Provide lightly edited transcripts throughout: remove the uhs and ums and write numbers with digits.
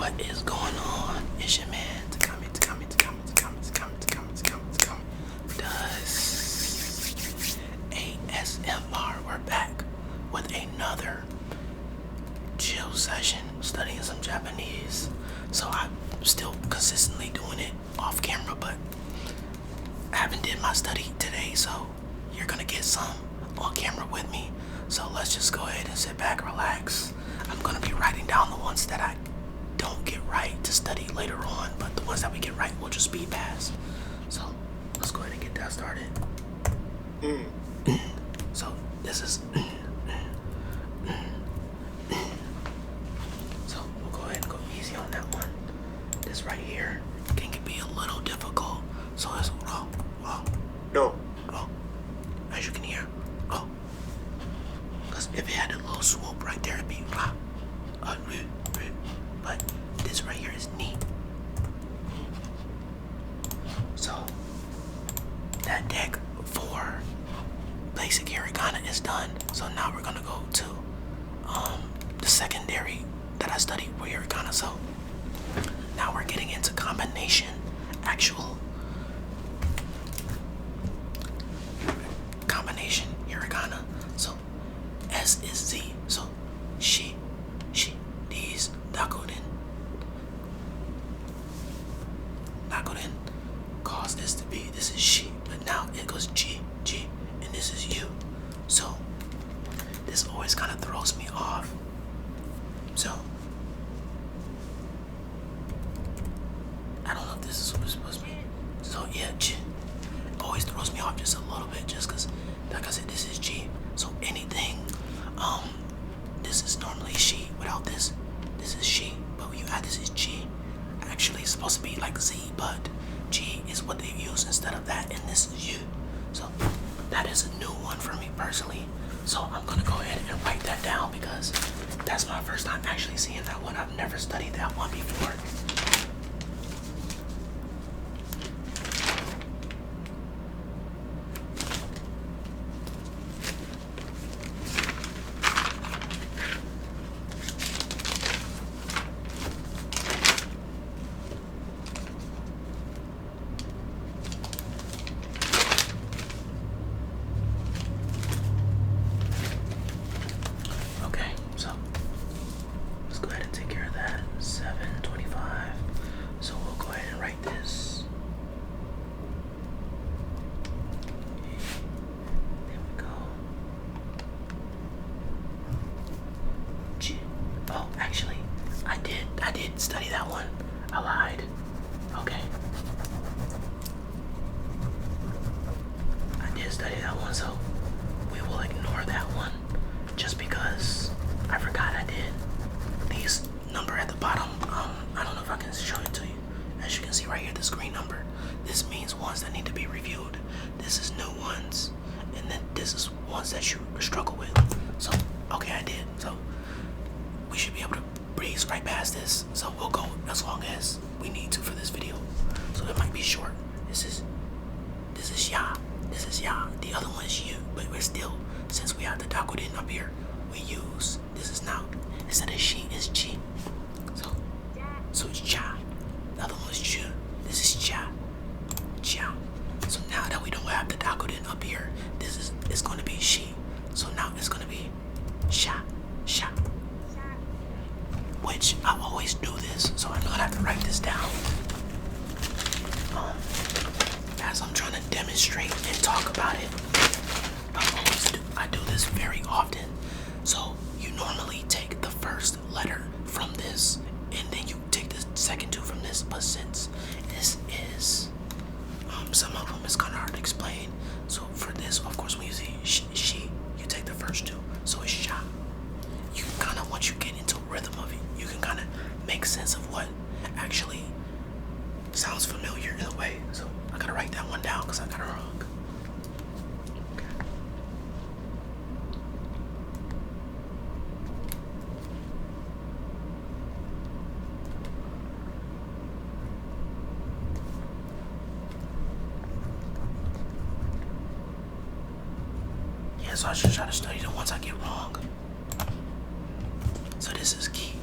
What is going on? It's your man. Does ASMR. We're back with another chill session studying some Japanese. So I'm still consistently doing it off camera, but I haven't did my study today, so you're gonna get some on camera with me. So let's just go ahead and sit back, relax. I'm gonna be writing down the ones that I don't get right to study later on, but the ones that we get right will just be past. So let's go ahead and get that started. So this is so we'll go ahead and go easy on that one. This right here can be a little difficult. So it's no. As you can hear, because if it had a little swoop right there, it'd be but this right here is ni. So that deck for basic hiragana is done. So now we're gonna go to the secondary that I studied for hiragana. So now we're getting into combination, actual combination hiragana. So S is Z. So she, these dakoden cause this to be, this is she, but now it goes G, and this is you. So this always kind of throws me off. So I don't know if this is what it's supposed to be. So yeah, G always throws me off just a little bit, just because, like I said, this is G. So anything, this is normally she. Without this, this is she. But when you add this is G. Actually, it's supposed to be like Z, but G is what they use instead of that, and this is you. So that is a new one for me personally. So I'm gonna go ahead and write that down because that's my first time actually seeing that one. I've never studied that one before. Actually, I did study that one. I lied. Okay. I did study that one, so we will ignore that one just because I forgot I did. These number at the bottom, I don't know if I can show it to you. As you can see right here, this green number, this means ones that need to be reviewed. This is new ones, and then this is ones that you struggle with. So, okay, I did. So we should be able to breeze right past this, so we'll go as long as we need to for this video. So it might be short. This is ya. This is ya. The other one is you, but we're still, since we have the dakoden up here, we use this is now instead of she is chi. So it's cha. The other one is ju. This is cha. So now that we don't have the dakoden up here, it's going to be she. So now it's going to be sha. Which I always do this, so I'm gonna have to write this down as I'm trying to demonstrate and talk about it. I do this very often. So you normally take the first letter from this, and then you take the second two from this. But since this is some of them is kind of hard to explain, so for this, of course, when you see she, you take the first two, so it's sha. You kind of, once you get into rhythm of it, you can kind of make sense of what actually sounds familiar in a way. So I gotta write that one down because I got it wrong. Yeah, so I should try to study the ones I get wrong. So this is key.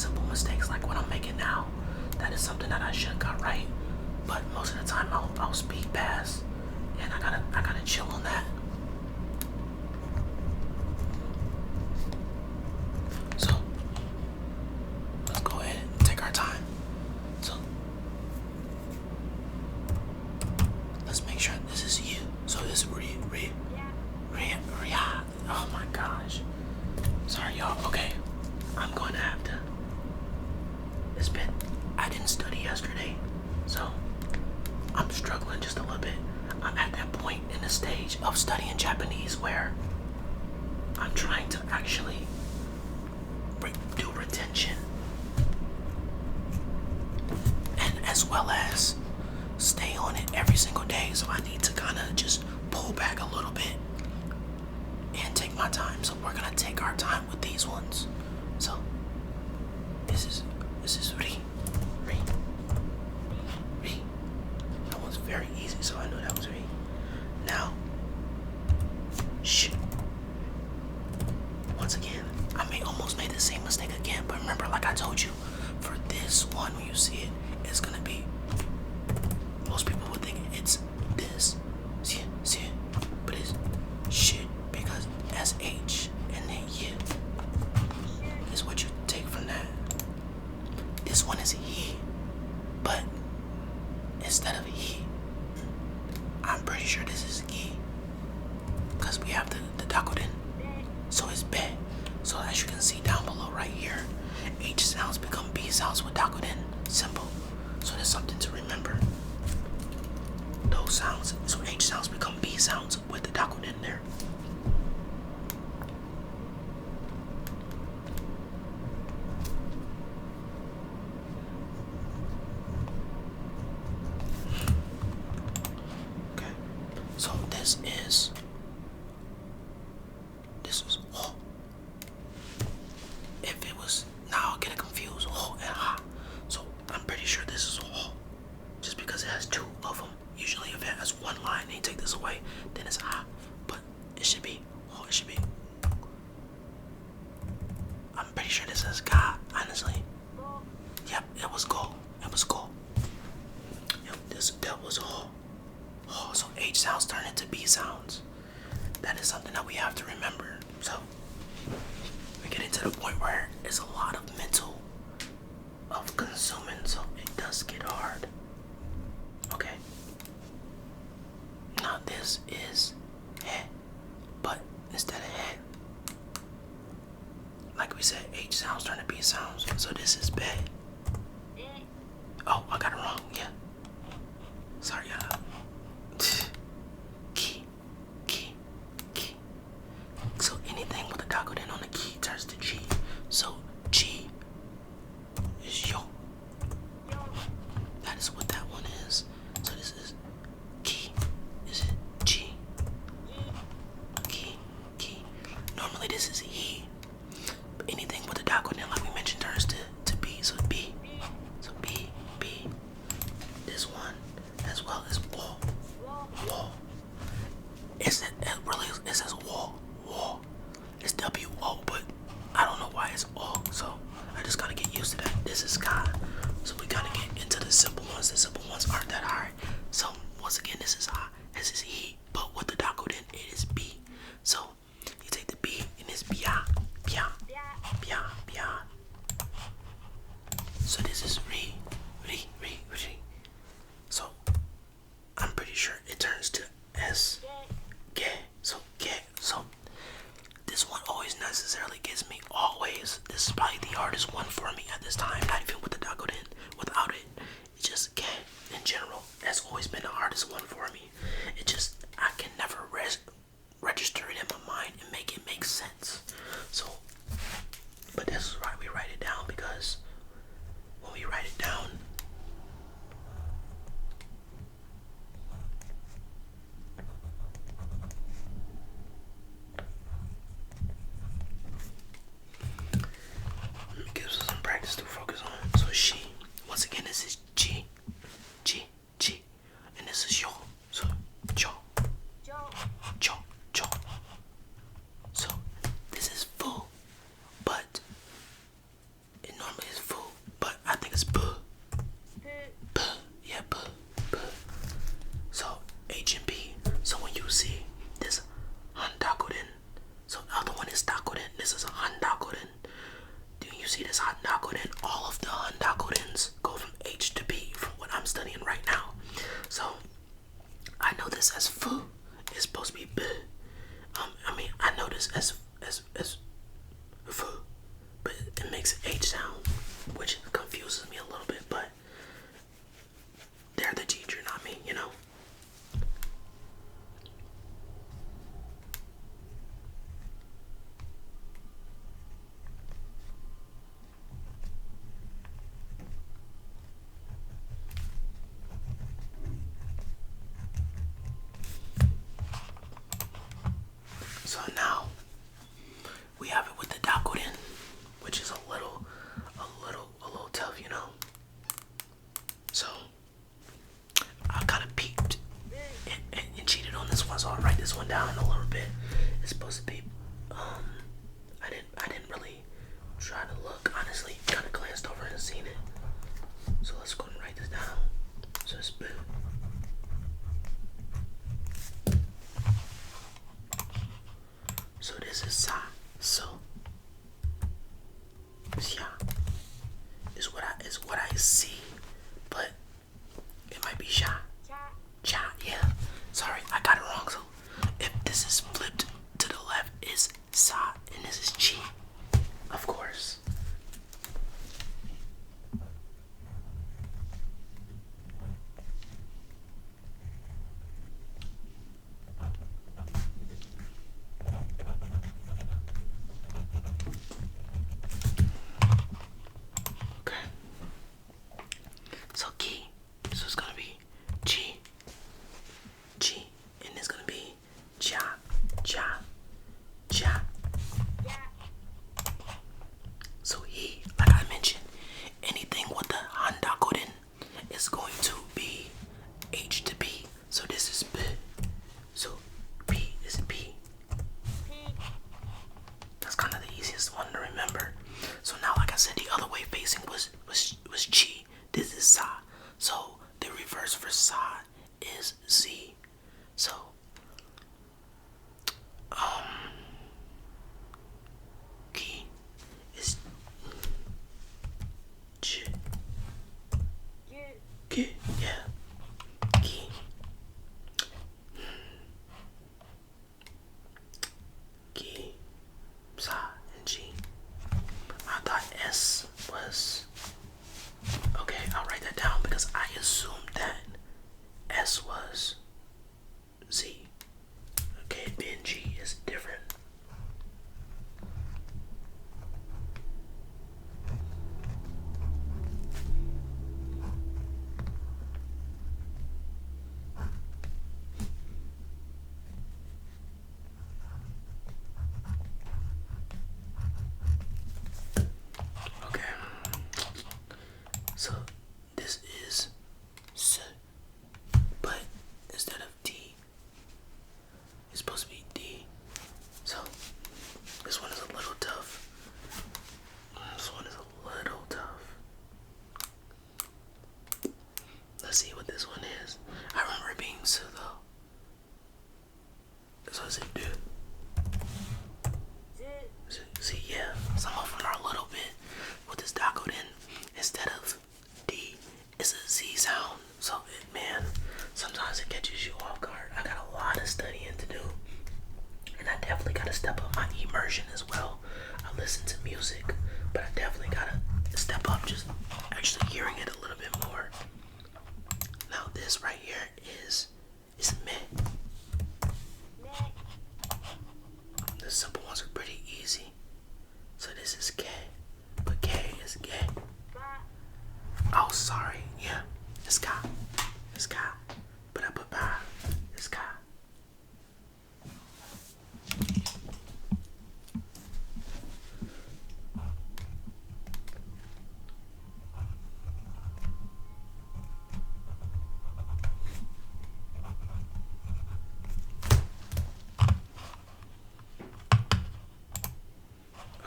simple mistakes like what I'm making now. That is something that I should have got right. But most of the time I'll speed past, and I gotta chill on that. So let's go ahead and take our time. So let's make sure this is you. So this is Riyadh. Oh my gosh. Sorry y'all. Okay. I'm going to have to. I didn't study yesterday, so I'm struggling just a little bit. I'm at that point in the stage of studying Japanese where I'm trying to actually do retention, and as well as stay on it every single day. So I need to kind of just pull back a little bit and take my time. So we're gonna take our time with these ones. So this is Ri. That one's very easy, so I know that was Ri. Now, shh. Once again, I almost made the same mistake again, but remember, like I told you, for this one, when you see it, it's gonna be. Most people would think it's this, see it, but it's shit because SH and then Y is what you take from that. This one is he, but instead of he, I'm pretty sure this is gi, because we have the dakoden, so it's be. So as you can see down below right here, H sounds become B sounds with dakoden, simple. So there's something to remember. Those sounds, so H sounds become B sounds with the dakoden there. So this is ho. If it was, now I'll get it confused, ho and ha. So I'm pretty sure this is ho, just because it has two of them. Usually if it has one line and you take this away, then it's ha. But it should be ho, it should be. I'm pretty sure this is ga, honestly. Yep, it was go. It was go. Yep, that was ho. Oh, so H sounds turn into B sounds. That is something that we have to remember. So we're getting to the point where it's a lot of mental of consuming, so it does get hard. Okay. Now this is he, but instead of he, like we said, H sounds turn to B sounds. So this is be. Oh, I got it wrong. Yeah. Sorry, y'all. So anything with a dakoden on the key turns to G. So G is yo. That is what that one is. So this is key. Is it G? Key. Normally this is he. But anything with a dakoden, like we mentioned, turns to B. So B. So B. This one, as well as wall. It says wall. It's W-O, but I don't know why it's O, so I just gotta get used to that. This is sky, so we gotta get into the simple ones. The simple ones aren't that hard. So once again, this is I, this is he, but with the dakoden, it is B. So you take the B and it's bia. So this is Ri. So I'm pretty sure it turns to S. Ge. So this one always necessarily gets me always. This is probably the hardest one for me at this time, not even with the dakoden. Without it, it's just ge in general. That's always been the hardest one for me. It just, I can never register it in my mind and make it make sense. So, but this is why we write it down, because when we write it down, it gives us some practice to focus on. So she, once again, this is G, and this is yo. So jo. as f, but it makes an H sound, which confuses me a little bit. But they're the teacher, not me, you know. So now we have it with the dakoden, which is a little tough, you know. So I kind of peeked and cheated on this one, so I'll write this one down a little bit. It's supposed to be. I didn't really try to look. Honestly, kind of glanced over and seen it. So let's go and write this down. So it's B. So this is sa. So yeah, is what I see, but it might be sha. Cha, yeah. Sorry, I got it wrong. So if this is flipped to the left, is sa, and this is chi, of course. Okay. So ki, so it's gonna be chi, chi, and it's gonna be cha, cha, cha. So he, like I mentioned, anything with the handakoden is going to be H to B. So this is B. So P is P. That's kind of the easiest one to remember. So now, like I said, the other way facing was chi. This is sa. So the reverse for sa is z. So ki is ch. Ki, yeah. Ki. Ki, sa, and G. I thought S was. Okay, I'll write that down because I assumed that S was Z. Okay, being G is different. Okay. So this is S, but instead of D, it's supposed to be D. So this one is a little tough. This one is a little tough. Let's see what this one is. I remember it being S though. So is it D? See, yeah, some of them are a little bit with this dakoden. Instead of D, it's a Z sound. So, man, sometimes it catches you off guard. I got a lot of studying to do. And I definitely got to step up my immersion as well. I listen to music, but I definitely got to step up just actually hearing it a little bit more. Now, this right here is meh. The simple ones are pretty easy. So this is K, but K is gay. Oh, sorry. Yeah, it's ka. It's ka. But I put ba. It's ka.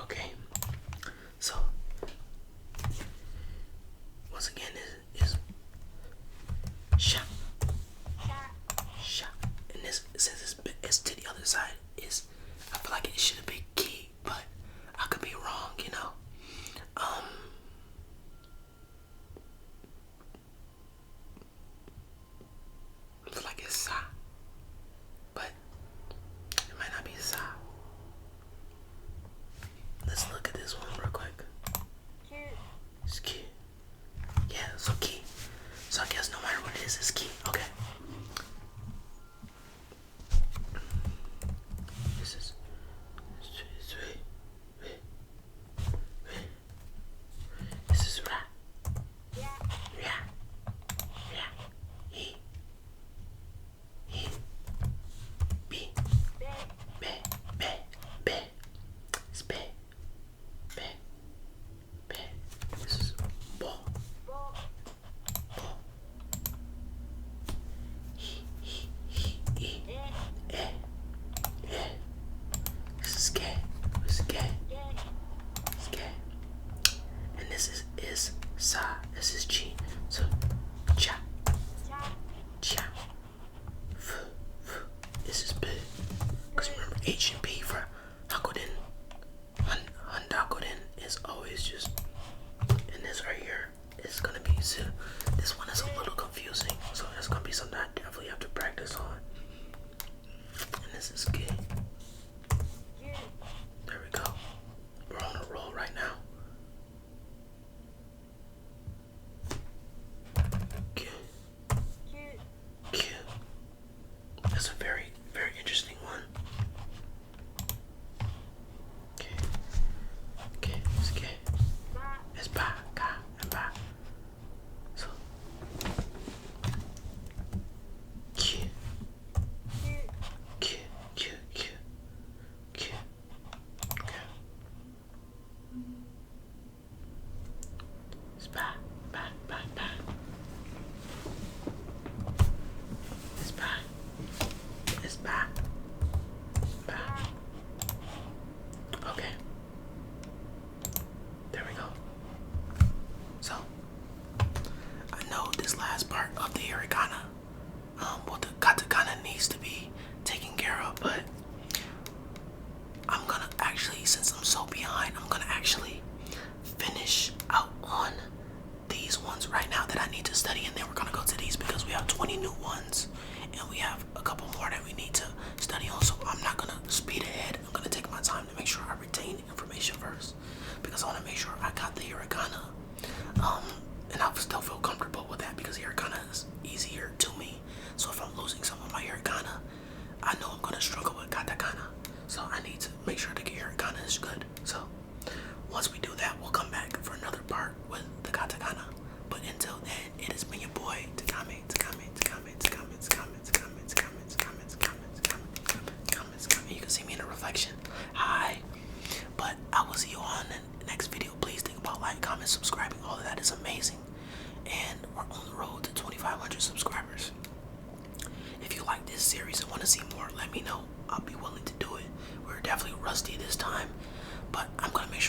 Okay. So once again is sha. Ske. Ske. Ske. And this is sa. This is chi. So cha. Cha. F. F. This is b. Because remember H and P for Hakoden. Handakoden is always just, and this right here is gonna be, this one is a little confusing, so it's gonna be something I definitely have to practice on. And this is good. There we go. We're on a roll right now. Q. Q. That's a very, very interesting one. Okay. Okay, it's okay. It's ba, ka, and ba. So Q. Q, Q, Q, Q. Okay. It's ba, ba, ba, ba. It's ba. It's ba. Ba. Okay. There we go. So, I know this last part of the hiragana, well, the katakana needs to be taken care of, but I'm gonna actually, since I'm so behind, I'm gonna actually finish out on these ones right now that I need to study, and then we're gonna go to these because we have 20 new ones, and we have a couple more that we need to study on, so I'm not gonna speed ahead. I'm gonna take my time to make sure I retain information first, because I want to make sure I got the hiragana, and I still feel comfortable with that because hiragana is easier to me. So if I'm losing some of my hiragana, I know I'm gonna struggle with katakana. So I need to make sure the hiragana is good. So once we do that, we'll come back for another part with the katakana. But until then, it has been your boy Takame. You can see me in the reflection. Hi. But I will see you on the next video. Please think about like, comment, subscribing. All of that is amazing. And we're on the road to 2,500 subscribers. If you like this series and want to see more, let me know. I'll be willing to do it. We're definitely rusty this time, but I'm gonna make sure